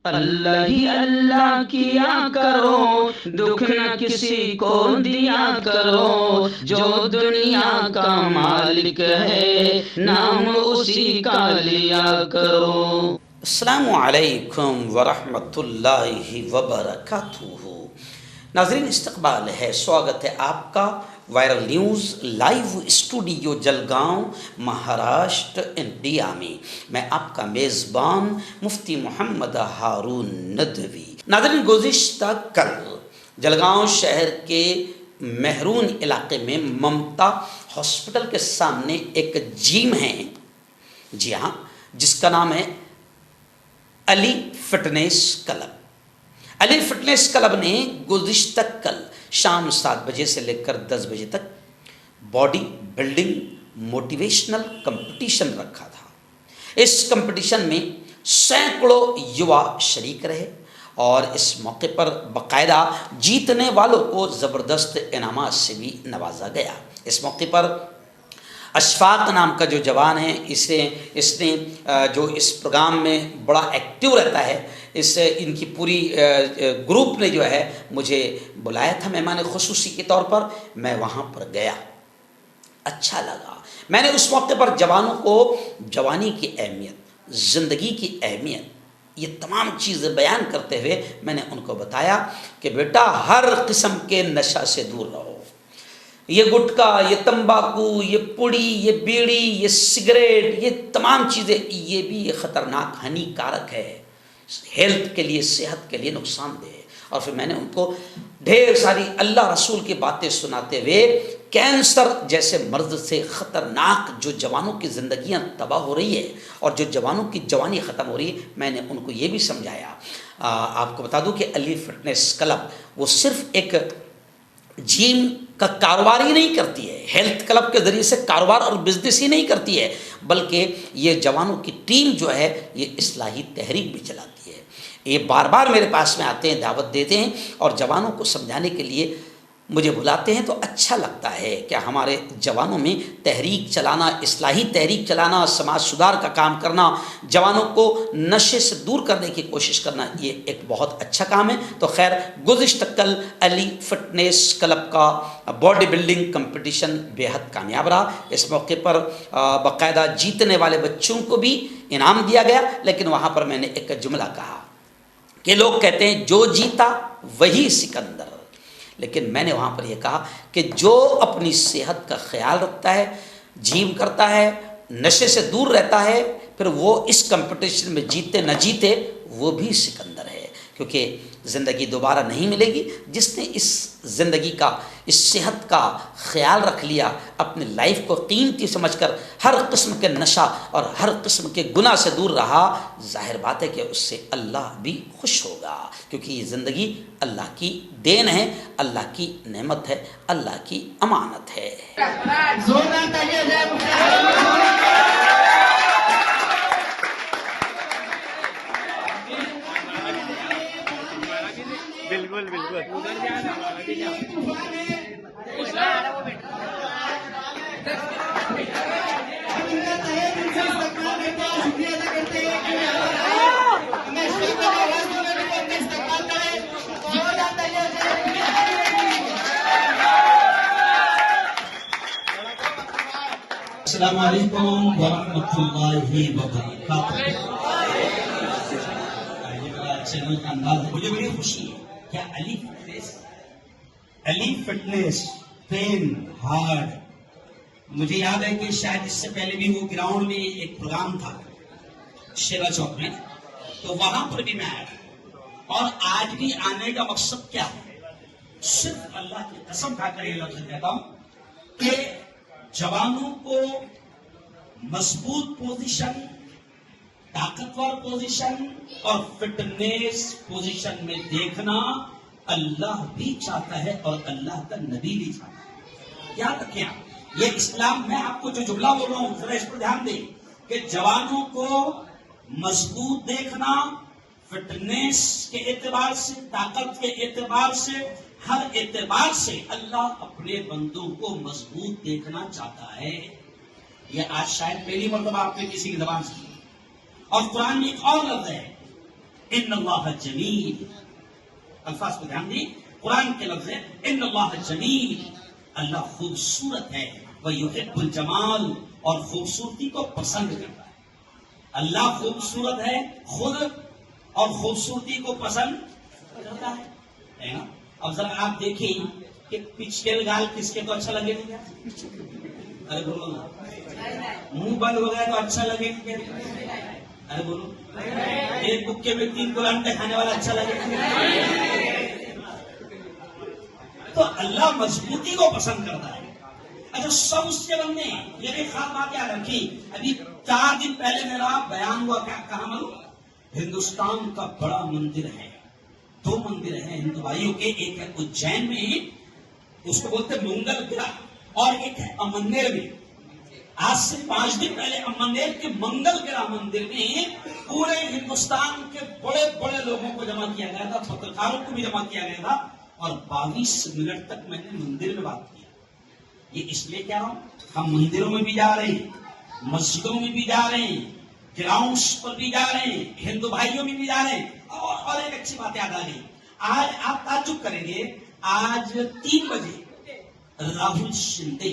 अल्लाह ही अल्लाह किया करो, दुख न किसी को दिया करो, जो दुनिया का मालिक है नाम उसी का लिया करो। अस्सलामु अलैकुम वरहमतुल्लाहि वबरकातुहू। नाज़रीन, इस्तकबाल है, स्वागत है आपका viral news live studio Jalgaon Maharashtra India में। मैं आपका मेज़बान मुफ्ती मोहम्मद हारून नदवी। नाज़रीन, गुज़िश्ता कल जलगांव शहर के मेहरून इलाके में ममता हॉस्पिटल के सामने एक जिम है, जी हाँ, जिसका नाम है Ali fitness club. Ali fitness club ने गुज़िश्ता कल शाम 7 बजे से लेकर 10 बजे तक बॉडी बिल्डिंग मोटिवेशनल कंपटीशन रखा था। इस कंपटीशन में सैकड़ों युवा शरीक रहे और इस मौके पर बाकायदा जीतने वालों को ज़बरदस्त इनामात से भी नवाजा गया। इस मौके पर अशफाक नाम का जो जवान है, इसने जो इस प्रोग्राम में बड़ा एक्टिव रहता है, इनकी पूरी ग्रुप ने जो है मुझे बुलाया था मेहमान खुसूसी के तौर पर। मैं वहाँ पर गया, अच्छा लगा। मैंने उस मौके पर जवानों को जवानी की अहमियत, ज़िंदगी की अहमियत, ये तमाम चीज़ें बयान करते हुए मैंने उनको बताया कि बेटा, हर किस्म के नशा से दूर रहो। ये गुटखा, ये तंबाकू, ये पुड़ी, ये बीड़ी, ये सिगरेट, ये तमाम चीज़ें, ये भी ख़तरनाक, हानिकारक है, हेल्थ के लिए, सेहत के लिए नुकसानदेह है। और फिर मैंने उनको ढेर सारी अल्लाह रसूल की बातें सुनाते हुए कैंसर जैसे मर्ज से ख़तरनाक जो जवानों की ज़िंदगियां तबाह हो रही है और जो जवानों की जवानी ख़त्म हो रही है, मैंने उनको ये भी समझाया। आपको बता दूं कि अली फिटनेस क्लब वो सिर्फ एक जिम का कारोबार ही नहीं करती है, हेल्थ क्लब के ज़रिए से कारोबार और बिजनेस ही नहीं करती है, बल्कि ये जवानों की टीम जो है ये इस्लाही तहरीक भी चलाती है। ये बार बार मेरे पास में आते हैं, दावत देते हैं और जवानों को समझाने के लिए मुझे बुलाते हैं। तो अच्छा लगता है कि हमारे जवानों में तहरीक चलाना, इस्लाही तहरीक चलाना, समाज सुधार का काम करना, जवानों को नशे से दूर करने की कोशिश करना, ये एक बहुत अच्छा काम है। तो खैर, गुज़िश्ता कल अली फिटनेस क्लब का बॉडी बिल्डिंग कंपटीशन बेहद कामयाब रहा। इस मौके पर बाकायदा जीतने वाले बच्चों को भी इनाम दिया गया। लेकिन वहाँ पर मैंने एक जुमला कहा कि लोग कहते हैं जो जीता वही सिकंदर, लेकिन मैंने वहाँ पर यह कहा कि जो अपनी सेहत का ख्याल रखता है, जिम करता है, नशे से दूर रहता है, फिर वो इस कंपटीशन में जीते न जीते वो भी सिकंदर है। क्योंकि ज़िंदगी दोबारा नहीं मिलेगी। जिसने इस ज़िंदगी का, इस सेहत का ख्याल रख लिया, अपनी लाइफ को कीमती समझकर हर किस्म के नशा और हर किस्म के गुनाह से दूर रहा, जाहिर बात है कि उससे अल्लाह भी खुश होगा। क्योंकि ये ज़िंदगी अल्लाह की देन है, अल्लाह की नेमत है, अल्लाह की अमानत है। बिल्कुल बिल्कुल। अस्सलाम वालेकुम वरहमतुल्लाहि वबरकातुहू। चैनल का अंदाज है, मुझे बड़ी खुशी है। क्या अली फिटनेस ट्रेन हार्ड। मुझे याद है कि शायद इससे पहले भी वो ग्राउंड में एक प्रोग्राम था शेरा चौक में, तो वहां पर भी मैं आया। और आज भी आने का मकसद क्या है? सिर्फ अल्लाह की कसम खाकर ये लफ्ज कहता हूं कि जवानों को मजबूत पोजीशन, ताकतवर पोजीशन और फिटनेस पोजीशन में देखना अल्लाह भी चाहता है और अल्लाह का नबी भी चाहता है। याद रखें आप, ये इस्लाम में आपको जो जुमला बोल रहा हूं जरा इस पर ध्यान दें कि जवानों को मजबूत देखना, फिटनेस के एतबार से, ताकत के एतबार से, हर एतबार से अल्लाह अपने बंदों को मजबूत देखना चाहता है। यह आज शायद पहली मरतबा आपने किसी की जबान से। और कुरान में एक और लफ्ज है इन्नल्लाह जमील, अल्फाज को ध्यान दी, कुरान के लफ्ज है इन्नल्लाह जमील, अल्लाह खूबसूरत है, वह युहिब्बुल जमाल, और खूबसूरती को पसंद करता है। अल्लाह खूबसूरत है खुद और खूबसूरती को पसंद करता है ना। अब जरा आप देखें कि पिचकेल गाल किसके तो अच्छा लगेगा? अरे बोलो ना, मुंह बंद हो गया तो अच्छा लगेगा? अरे बोलो, एक बुक्के में 3 किलो अंडे खाने वाला अच्छा लगेगा? तो अल्लाह मजबूती को पसंद करता है। अच्छा, सब उसके बंदे हैं। ये भी खास बात याद रखी, अभी 4 दिन पहले मेरा बयान हुआ, क्या कहा मालूम? हिंदुस्तान का बड़ा मंदिर है, 2 मंदिर हैं हिंदू भाइयों के, एक है उज्जैन में, उसको बोलते मंगल ग्रह, और एक है अमनेर में। आज से 5 दिन पहले अमनेर के मंगल ग्रह मंदिर में पूरे हिंदुस्तान के बड़े बड़े लोगों को जमा किया गया था, पत्रकारों को भी जमा किया गया था, और 22 मिनट तक मैंने मंदिर में बात किया। ये इसलिए कह रहा हूं, हम मंदिरों में भी जा रहे हैं, मस्जिदों में भी जा रहे हैं, ग्राउंड्स पर भी जा रहे हैं, हिंदू भाइयों में भी जा रहे हैं। और एक अच्छी बात याद आ गई, आज आप ताज्जुब करेंगे, आज 3 बजे राहुल शिंदे,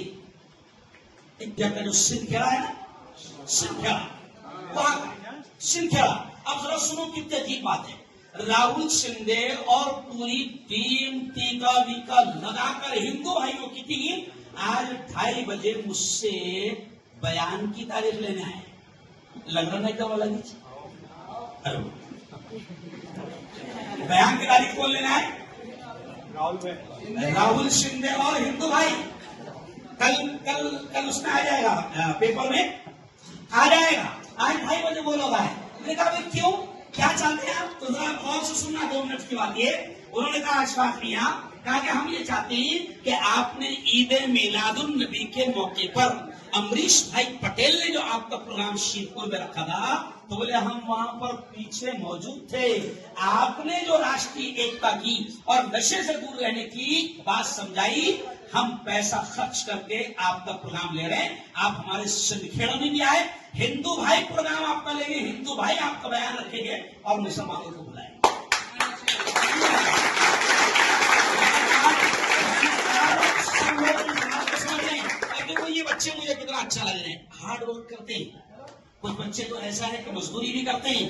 इंडिया का जो सिंदखेड़ा है ना, सिंदखेड़ा, वहां सिंदखेड़ा, अब जरा सुनो कितनी अजीब बात है। राहुल शिंदे और पूरी टीम टीका वीका लगाकर हिंदू भाइयों की टीम आज 2:30 बजे मुझसे बयान की तारीख लेने आए। लंदन में क्या वाला बयान की तारीख कौन लेना है? राहुल शिंदे और हिंदू भाई। कल कल कल उसमें आ जाएगा, पेपर में आ जाएगा। आज 2:30 बजे बोला है। मैंने कहा भाई क्यों, क्या चाहते हैं आप? तो जरा गौर से सुनना, 2 मिनट की बात ये। उन्होंने कहा अशफाक मियां, कहा कि हम ये चाहते हैं कि आपने ईद मिलादुन नबी के मौके पर अमरीश भाई पटेल ने जो आपका प्रोग्राम शीरपुर में रखा था, तो बोले हम वहां पर पीछे मौजूद थे। आपने जो राष्ट्रीय एकता की और नशे से दूर रहने की बात समझाई, हम पैसा खर्च करके आपका प्रोग्राम ले रहे हैं। आप हमारे सिंदखेड़ा में भी आए, हिंदू भाई प्रोग्राम आपका लेंगे, हिंदू भाई आपका बयान रखेंगे और मुसलमानों को बुलाएंगे। ये बच्चे मुझे कितना अच्छा लग रहे हैं, हार्ड वर्क करते हैं। कुछ बच्चे तो ऐसा है कि मजदूरी भी करते हैं,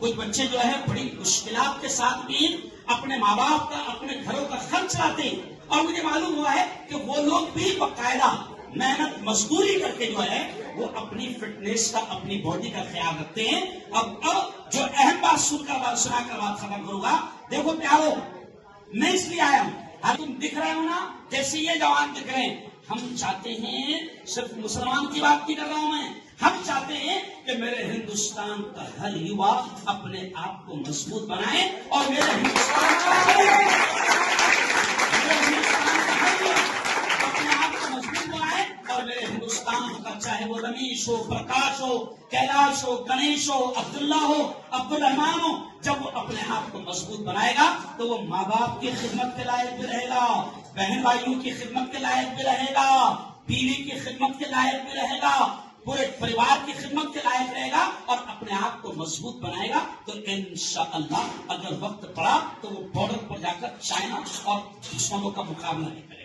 कुछ बच्चे जो है बड़ी मुश्किलात के साथ भी अपने माँ बाप का, अपने घरों का खर्च लाते हैं। और मुझे मालूम हुआ है कि वो लोग भी बाकायदा मेहनत मजदूरी करके जो है वो अपनी फिटनेस का, अपनी बॉडी का ख्याल रखते हैं। अब जो अहम बात सुनाकर बात खत्म करूंगा। देखो प्यारो, मैं इसलिए आया हूं, तुम दिख रहे हो ना, जैसे ये जवान दिख रहे हैं। हम चाहते हैं, सिर्फ मुसलमान की बात नहीं कर रहा हूं मैं, हम चाहते हैं कि मेरे हिंदुस्तान का हर युवा अपने आप को मजबूत बनाए और मेरे हिंदुस्तान का हर युवा अपने आप को मजबूत बनाए और मेरे हिंदुस्तान का, चाहे वो रमेश हो, प्रकाश हो, कैलाश हो, गणेश हो, अब्दुल्ला हो, अब्दुल रहमान हो, जब वो अपने आप को मजबूत बनाएगा तो वो माँ बाप की खिदमत के लायक भी रहेगा, बहन भाइयों की खिदमत के लायक भी रहेगा, बीवी की खिदमत के लायक भी रहेगा, पूरे परिवार की खिदमत के लायक रहेगा और अपने आप को मजबूत बनाएगा। तो इंशाअल्लाह अगर वक्त पड़ा तो वो बॉर्डर पर जाकर चाइना और दुश्मनों का मुकाबला नहीं करेगा।